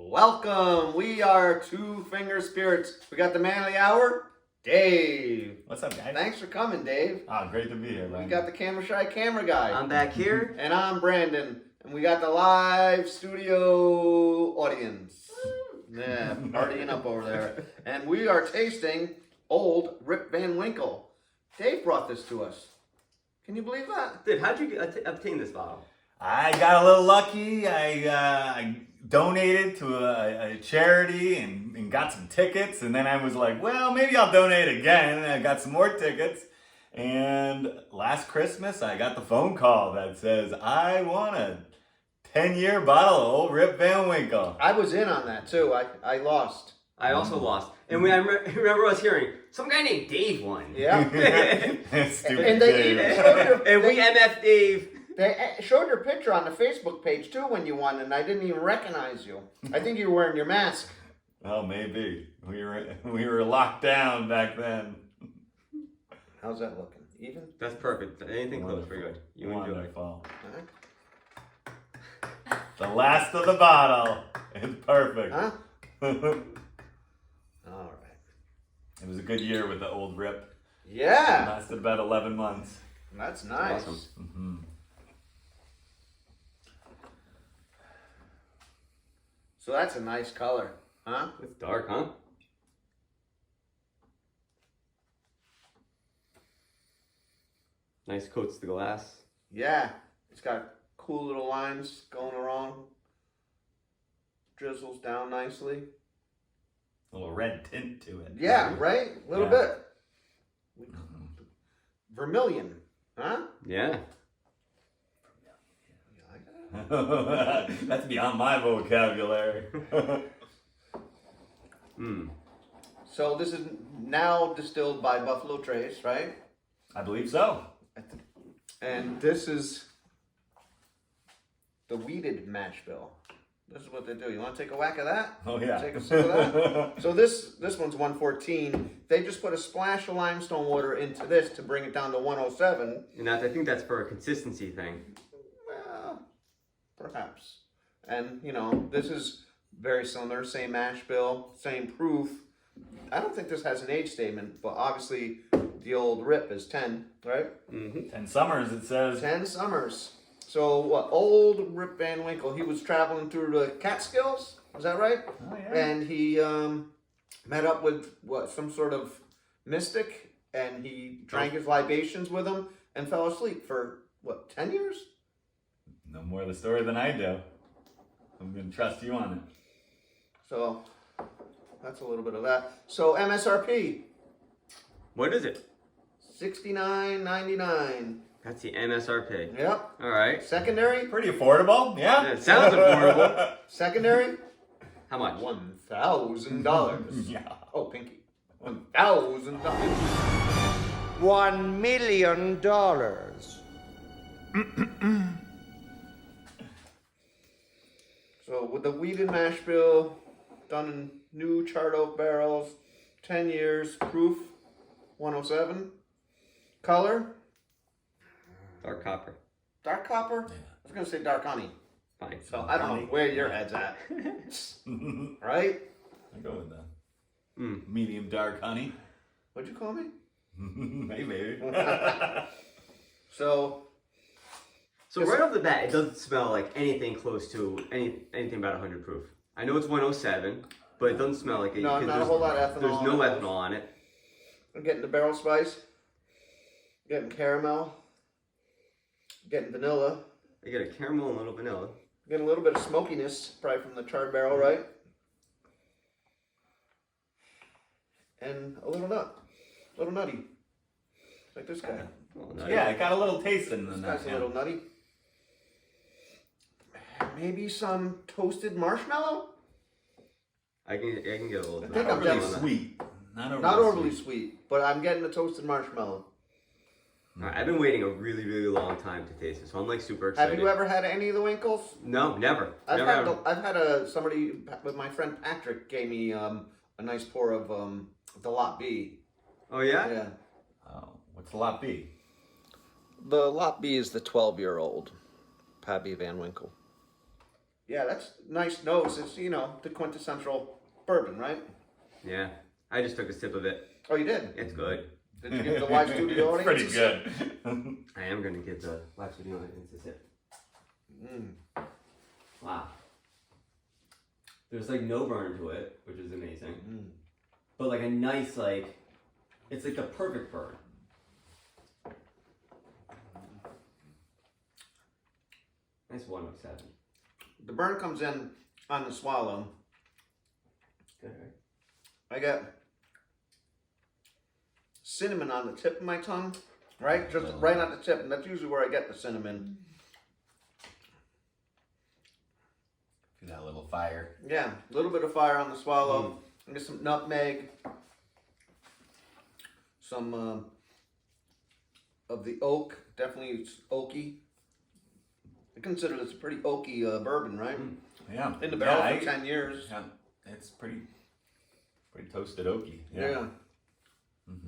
Welcome. We are Two Finger Spirits. We got the man of the hour, Dave. What's up, guys? Thanks for coming, Dave. Oh, great to be here, man. We got the camera shy camera guy. I'm back here. And I'm Brandon. And we got the live studio audience. Yeah, partying up over there. And we are tasting old Rip Van Winkle. Dave brought this to us. Can you believe that? Dave, how'd you obtain this bottle? I got a little lucky. I donated to a charity and got some tickets. And then I was like, well, maybe I'll donate again. And I got some more tickets. And last Christmas, I got the phone call that says, I want a 10-year bottle of old Rip Van Winkle. I was in on that, too. I lost. I also lost. And I remember us hearing, some guy named Dave won. Yeah. Stupid And they Dave. even showed your... And we MF Dave. They showed your picture on the Facebook page, too, when you won, and I didn't even recognize you. I think you were wearing your mask. Oh, maybe. We were locked down back then. How's that looking? Even? That's perfect. Anything close for you. You enjoy it. Wonderful. Huh? The last of the bottle. It's perfect. Huh? All right. It was a good year with the old Rip. It Yeah. lasted about 11 months. That's nice. Awesome. Mm-hmm. So that's a nice color, huh? It's dark, huh? Nice coats the glass. Yeah. It's got cool little lines going around. Drizzles down nicely. A little red tint to it. Yeah, right? A little Yeah. bit. Vermilion, huh? Yeah. You like that? That's beyond my vocabulary. So this is now distilled by Buffalo Trace, right? I believe so. And this is the weeded mash bill. This is what they do. You want to take a whack of that? Oh yeah. Take a sip of that? So this one's 114. They just put a splash of limestone water into this to bring it down to 107. And I think that's for a consistency thing. Well, perhaps. And, this is very similar. Same mash bill, same proof. I don't think this has an age statement, but obviously the old Rip is 10, right? Mm-hmm. 10 summers, it says. 10 summers. So what? Old Rip Van Winkle. He was traveling through the Catskills. Is that right? Oh yeah. And he met up with some sort of mystic, and he drank his libations with him and fell asleep for 10 years? No more of the story than I do. I'm gonna trust you on it. So that's a little bit of that. So MSRP, What is it? $69.99. That's the MSRP. Yep. All right. Secondary. Pretty affordable, yeah. It sounds affordable. Secondary. How much? $1,000. Yeah. Oh, pinky. $1,000. $1 million. So with the weeded mash bill, done in new charred oak barrels, 10 years, proof, 107. Color, Dark copper. dark copper. Yeah. I was gonna say dark honey. Fine. So I don't know where your head's at, right? I'll go with that. Mm. Medium dark honey. What'd you call me? Hey, baby. So So right off the bat, it doesn't smell like anything close to anything about 100 proof. I know it's 107, but it doesn't smell like it. No, because not a whole lot of ethanol There's no on it. ethanol on it. I'm getting the barrel spice, getting caramel, getting vanilla, I get a caramel and a little vanilla. getting a little bit of smokiness, probably from the charred barrel, right? And a little nutty, like this guy. Well, no, Yeah, it got a little taste in This the guy's a little nutty. Maybe some toasted marshmallow? I can get a little. I bit think Not I'm overly getting sweet. Not overly sweet, but I'm getting the toasted marshmallow. All right, I've been waiting a really, really long time to taste it, so I'm like super excited. Have you ever had any of the Winkles? No, never. I've Never had somebody with my friend Patrick gave me a nice pour of the Lot B. Oh yeah? Yeah. Oh, what's the lot B? The Lot B is the 12-year-old Pappy Van Winkle. Yeah, that's nice nose. It's, the quintessential bourbon, right? Yeah. I just took a sip of it. Oh, you did? It's good. Did you give the live studio It's audience? pretty good. I am gonna give the live studio audience a sip. Wow. There's like no burn to it, which is amazing. But like a nice it's like the perfect burn. Nice 107. The burn comes in on the swallow. Good, right? I got cinnamon on the tip of my tongue, right? Just right on the tip, and that's usually where I get the cinnamon. Feel that little fire. Yeah, a little bit of fire on the swallow. And get some nutmeg. Some of the oak. Definitely it's oaky. I consider this a pretty oaky bourbon, right? Yeah. In the barrel for 10 years. Yeah, it's pretty toasted oaky. Yeah.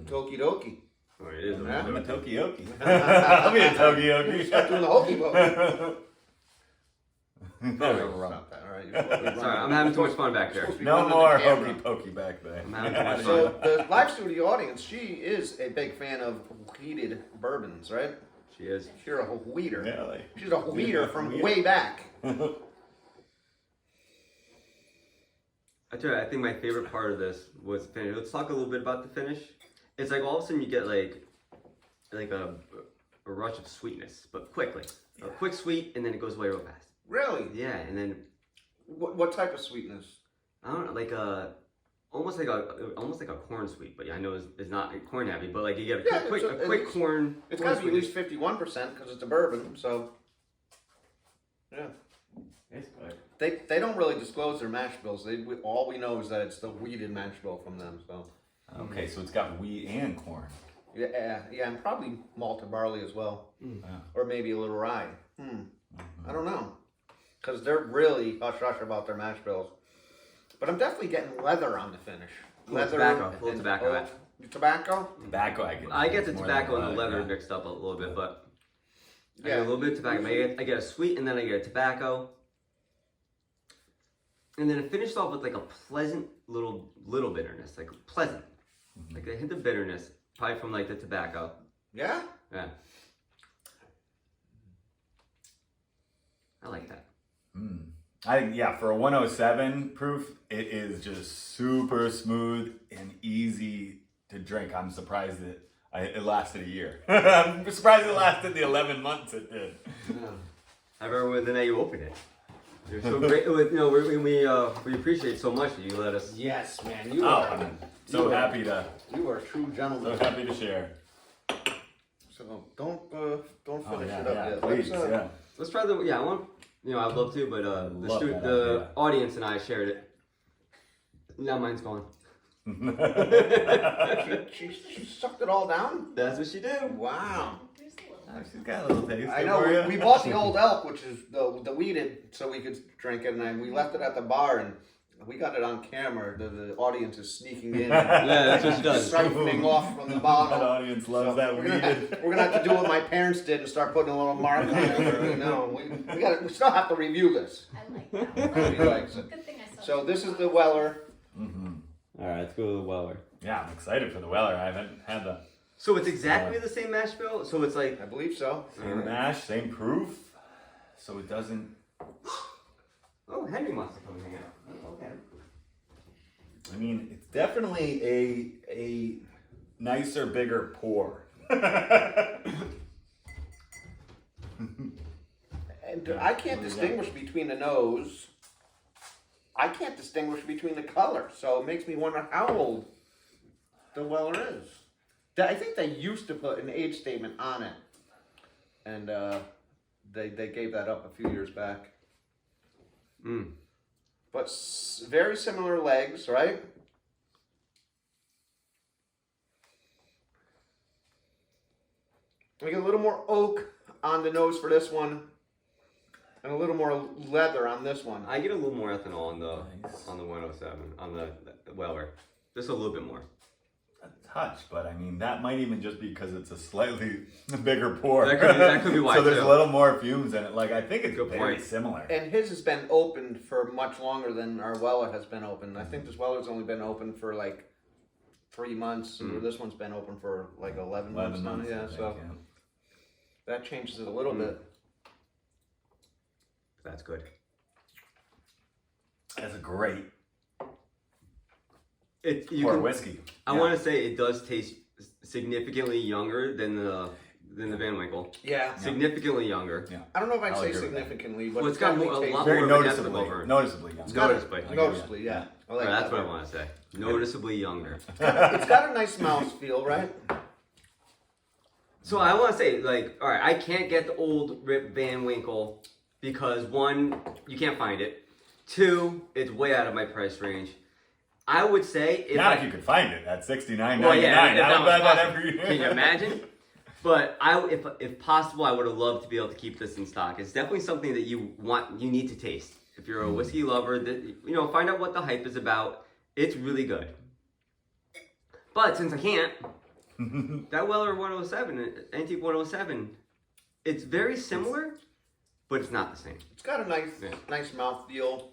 It's okie dokie. Oh, it is. Yeah. I'm a Tokioki. I'll be a Tokioki. Start doing the hokey pokey. Never Sorry wrong. about that, all right? Sorry, I'm having too much fun back there. No more hokey pokey back there. I'm having too much fun. So the live studio audience, she is a big fan of wheated bourbons, right? She is. She's a wheater. Yeah, like, She's a wheater from Wheater. way back. I tell you, I think my favorite part of this was the finish. Let's talk a little bit about the finish. It's like all of a sudden you get like a rush of sweetness, but quickly. A quick sweet, and then it goes away real fast. Really? Yeah, and then What type of sweetness? I don't know, like almost like a corn sweet, but yeah, I know it's not corn heavy, but like you get a quick corn. It's corn got to be at sweetness. least 51% because it's a bourbon. So yeah, It's good. they don't really disclose their mash bills. All we know is that it's the wheated mash bill from them. So okay, so it's got wheat and corn. yeah, and probably malted barley as well, or maybe a little rye. I don't know, because they're really hush hush about their mash bills. But I'm definitely getting leather on the finish. Leather, tobacco, a little and tobacco. oak. Tobacco? Tobacco, I get the more tobacco than and the that, leather yeah. mixed up a little bit, but I Yeah. get a little bit of tobacco. I get a sweet, and then I get a tobacco, and then it finished off with like a pleasant little bitterness, like pleasant, like a hint of bitterness, probably from like the tobacco. Yeah? Yeah, I like that. For a 107 proof, it is just super smooth and easy to drink. I'm surprised that it lasted a year. I'm surprised it lasted the 11 months it did. I remember the night you opened it. You're so great. We appreciate it so much that you let us. Yes, man. I'm so happy to You are a true gentleman. share. So don't finish it up yet. Please, yeah. Let's try the. Yeah, I want. I'd love to, but Love that the idea. audience and I shared it. Now mine's gone. She sucked it all down? That's what she did. Wow. She's got a little taste. I know. We bought the old elk, which is the wheated, so we could drink it, and then we left it at the bar, and we got it on camera. The audience is sneaking in. Yeah, that's what she does. Siphoning off from the That bottle. audience loves that We're weeded. gonna have to do what my parents did and start putting a little mark on it. No, we still have to review this. I like that one. He likes it. Good thing I saw So this is the Weller. All right, let's go to the Weller. Yeah, I'm excited for the Weller. I haven't had the So it's exactly the same mash bill. So it's like I believe so. same mash, same proof, so it doesn't. oh, Henry wants to come and hang out. Okay. I mean, it's definitely a nicer, bigger pour. And I can't distinguish between the nose. I can't distinguish between the color, so it makes me wonder how old the Weller is. I think they used to put an age statement on it, and they gave that up a few years back. But very similar legs, right? We get a little more oak on the nose for this one, and a little more leather on this one. I get a little more ethanol on the Nice. on the 107 on the Weller. Just a little bit more. a touch, but I mean that might even just be because it's a slightly bigger pour. That could be why So there's too. a little more fumes in it. Like I think it's Good very point. similar. And his has been opened for much longer than our Weller has been open. I think this Weller's only been open for like 3 months, and this one's been open for like 11 months now. Yeah, I think, so that changes it a little bit. That's good. That's a great You pour can, whiskey. I want to say it does taste significantly younger than the Van Winkle. Yeah. Significantly younger. Yeah. I don't know if I'd I'll say agree with that. significantly, but Well, it's got definitely a tastes lot Very more of a depth noticeably, of flavor. noticeably young. Noticeably. Noticeably, yeah. I like That's that. what I want to say. Noticeably younger. It's got a nice mouthfeel, right? So I want to say, like, all right, I can't get the old Rip Van Winkle because one, you can't find it. Two, it's way out of my price range. I would say if Now if you could find it at $69.99, Well, yeah, if I that would was buy that possible. every year. Can you imagine? But if possible, I would have loved to be able to keep this in stock. It's definitely something that you need to taste. If you're a whiskey lover, that find out what the hype is about. It's really good. But since I can't, that Weller 107, Antique 107, it's very similar, but it's not the same. It's got a nice mouthfeel.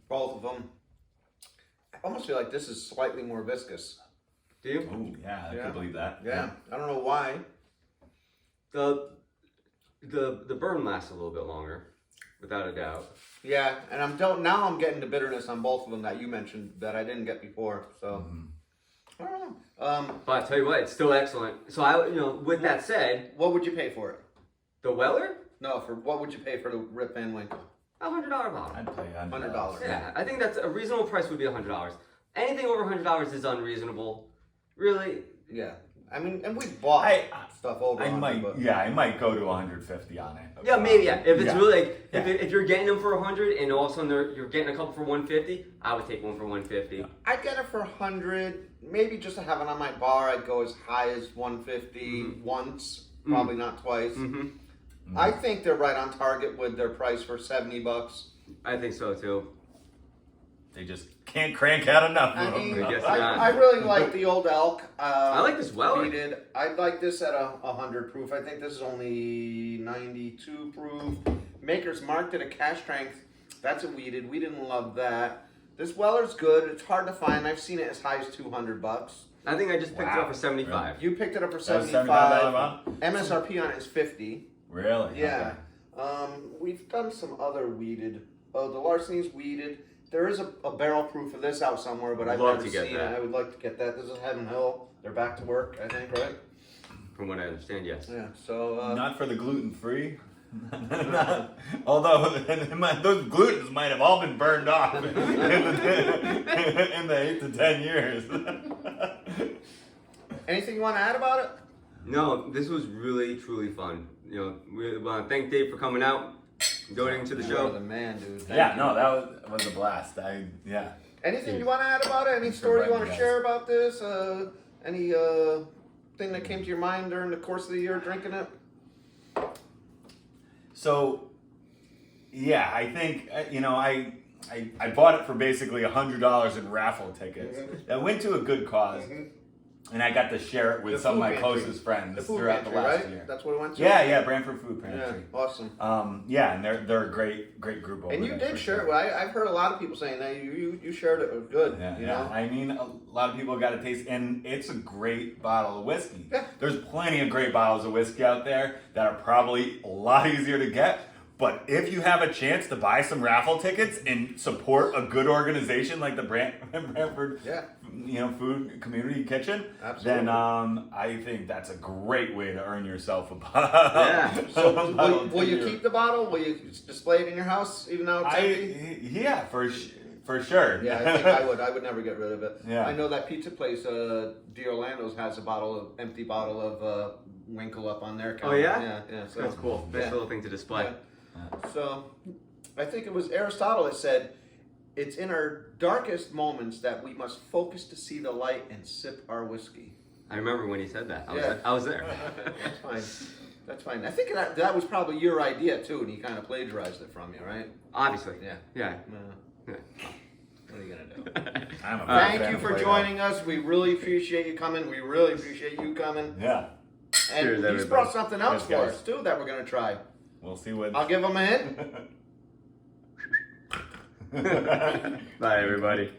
Both of them. I almost feel like this is slightly more viscous. Do you? Ooh, yeah, I Yeah. could believe that. Yeah. I don't know why. The burn lasts a little bit longer, without a doubt. Yeah, and now I'm getting the bitterness on both of them that you mentioned that I didn't get before. So I don't know. But I tell you what, it's still excellent. So with that said, What would you pay for it? the Weller, No, for what would you pay for the Rip Van Winkle? $100 bottle. I'd pay $100. Yeah, I think that's a reasonable price would be $100. Anything over $100 is unreasonable. Really, Yeah, I mean, and we bought stuff over. I 100, might, but I might go to 150 on it. yeah, maybe yeah. If it's Yeah. really like Yeah. if you're getting them for 100 and all of a sudden you're getting a couple for 150, I would take one for 150. I'd get it for 100. Maybe just to have it on my bar, I'd go as high as 150 once, probably not twice. I think they're right on target with their price for $70. I think so too. They just can't crank out enough I of mean, them. I guess not. I really like the old elk. I like this Weller. Weeded. I'd like this at a 100 proof. I think this is only 92 proof. Maker's Mark did a cash strength. That's a weeded. We didn't love that. This Weller's good. It's hard to find. I've seen it as high as $200. I think I just picked it Wow. up for 75. You picked it up for That was $75. $75 MSRP on it is $50. Really? Yeah. We've done some other weeded. Oh, the Larceny's weeded. There is a barrel proof of this out somewhere, but I've Love never to get seen that. it. I would like to get that. This is Heaven Hill. They're back to work, I think, right? From what I understand, yes. Yeah. So. Not for the gluten free. Although those glutens might have all been burned off in the 8 to 10 years. Anything you want to add about it? No, this was really truly fun. We want to thank Dave for coming out, donating to the You're show. the man, dude. Thank Yeah, you. no, that was a blast. Anything you want to add about it? Any story you want to share about this? Any thing that came to your mind during the course of the year drinking it? So, yeah, I think I bought it for basically $100 in raffle tickets. I went to a good cause, and I got to share it with The some of food my pantry. closest friends The food throughout pantry, the last right? year. That's what it went to. Yeah, Brantford Food Yeah, Pantry. awesome. Yeah, and they're a great group over And you there did for share it. sure. Well, I've heard a lot of people saying that you shared it. It was good. Yeah, you yeah. know? I mean, a lot of people got to taste, and it's a great bottle of whiskey. Yeah. There's plenty of great bottles of whiskey out there that are probably a lot easier to get. But if you have a chance to buy some raffle tickets and support a good organization like the Brantford, Food Community Kitchen, Absolutely. then I think that's a great way to earn yourself a bottle. Yeah. So will you keep the bottle? Will you display it in your house even though it's empty? Yeah, for sure. Yeah, I think I would. I would never get rid of it. Yeah. I know that pizza place, D'Orlando's, has a empty bottle of Winkle up on their counter. Oh, yeah? Yeah. So That's cool. Nice Yeah. little thing to display. Yeah. So, I think it was Aristotle that said, "It's in our darkest moments that we must focus to see the light and sip our whiskey." I remember when he said that. Yeah. I was there. That's fine. That's fine. I think that was probably your idea too, and he kind of plagiarized it from you, right? Obviously. Yeah. Yeah. What are you gonna do? I'm a big Thank fan you of for Play-Doh. joining us. We really appreciate you coming. We really appreciate you coming. Yeah, And Cheers, he's everybody. brought something else Cheers, for guys. us too that we're gonna try. we'll see what. I'll give him a hint. Bye, everybody.